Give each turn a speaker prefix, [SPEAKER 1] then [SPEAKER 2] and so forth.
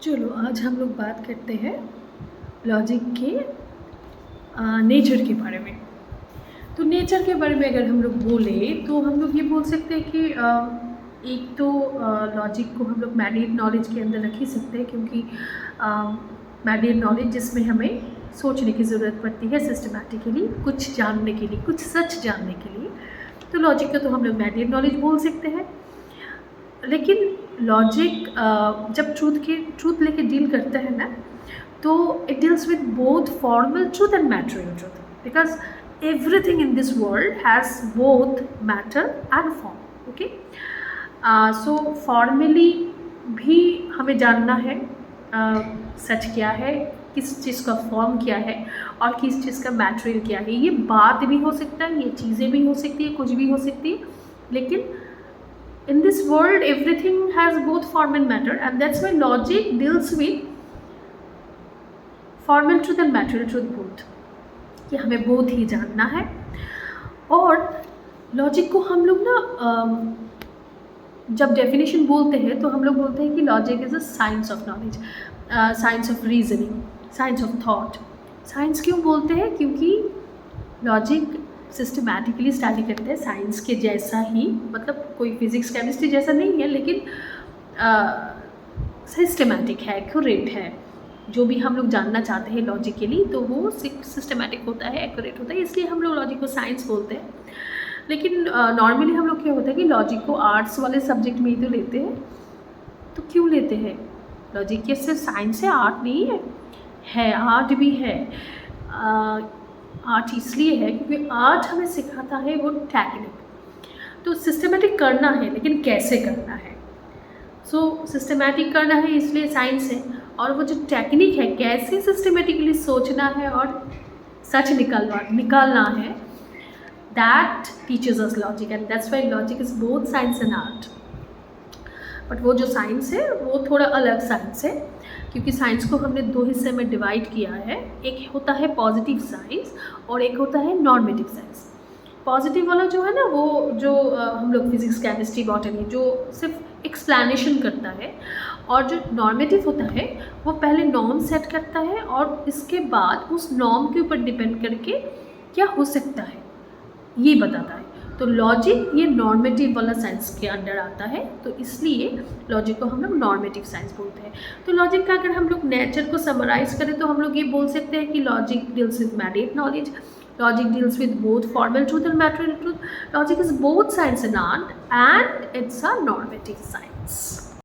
[SPEAKER 1] चलो आज हम लोग बात करते हैं लॉजिक के नेचर के बारे में। तो नेचर के बारे में अगर हम लोग बोले तो हम लोग ये बोल सकते हैं कि एक तो लॉजिक को हम लोग मैंडेट नॉलेज के अंदर रख ही सकते हैं, क्योंकि मैंडेट नॉलेज जिसमें हमें सोचने की ज़रूरत पड़ती है सिस्टमैटिकली, कुछ जानने के लिए, कुछ सच जानने के लिए। तो लॉजिक का तो हम लोग मैंडेट नॉलेज बोल सकते हैं। लेकिन लॉजिक जब ट्रूथ लेके डील करता है ना, तो it deals with both formal truth and material truth, because everything in this world has both matter and form. Okay, so formally भी हमें जानना है सच क्या है, किस चीज़ का फॉर्म क्या है और किस चीज़ का मैटेरियल क्या है। ये बात भी हो सकता है, ये चीज़ें भी हो सकती है, कुछ भी हो सकती है, लेकिन in this world everything has both form and matter, and that's why logic deals with formal truth and material truth both, कि हमें both ही जानना है। और लॉजिक को हम लोग ना जब डेफिनेशन बोलते हैं तो हम लोग बोलते हैं कि logic is a science of knowledge, science of reasoning, science of thought. Science क्यों बोलते हैं? क्योंकि लॉजिक सिस्टमैटिकली स्टडी करते हैं, साइंस के जैसा ही, मतलब कोई फिजिक्स केमिस्ट्री जैसा नहीं है, लेकिन सिस्टमैटिक है, एक्यूरेट है। जो भी हम लोग जानना चाहते हैं लॉजिकली तो वो सिस्टमैटिक होता है, एक्यूरेट होता है, इसलिए हम लोग लॉजिक को साइंस बोलते हैं। लेकिन नॉर्मली हम लोग क्या होता है कि लॉजिक को आर्ट्स वाले सब्जेक्ट में ही तो लेते हैं। तो क्यों लेते हैं? लॉजिक के सिर्फ साइंस है, आर्ट नहीं है आर्ट भी है। आर्ट इसलिए है क्योंकि आर्ट हमें सिखाता है वो टेक्निक। तो सिस्टमेटिक करना है, लेकिन कैसे करना है? सो सिस्टमेटिक करना है इसलिए साइंस है, और वो जो टेक्निक है कैसे सिस्टमेटिकली सोचना है और सच निकालना है, that teachers us logic, and that's why logic is both science and art. But वो जो साइंस है वो थोड़ा अलग साइंस है, क्योंकि साइंस को हमने दो हिस्से में डिवाइड किया है। एक होता है पॉजिटिव साइंस और एक होता है नॉर्मेटिव साइंस। पॉजिटिव वाला जो है ना, वो जो हम लोग फिजिक्स केमिस्ट्री बॉटनी जो सिर्फ एक्सप्लेनेशन करता है, और जो नॉर्मेटिव होता है वो पहले नॉर्म सेट करता है और इसके बाद उस नॉर्म के ऊपर डिपेंड करके क्या हो सकता है ये बताता है। तो लॉजिक ये नॉर्मेटिव वाला साइंस के अंडर आता है, तो इसलिए लॉजिक को हम लोग नॉर्मेटिव साइंस बोलते हैं। तो लॉजिक का अगर हम लोग नेचर को समराइज करें तो हम लोग ये बोल सकते हैं कि logic deals with mandate knowledge, logic deals with both formal truth and material truth, logic is both science and art, and it's a normative science.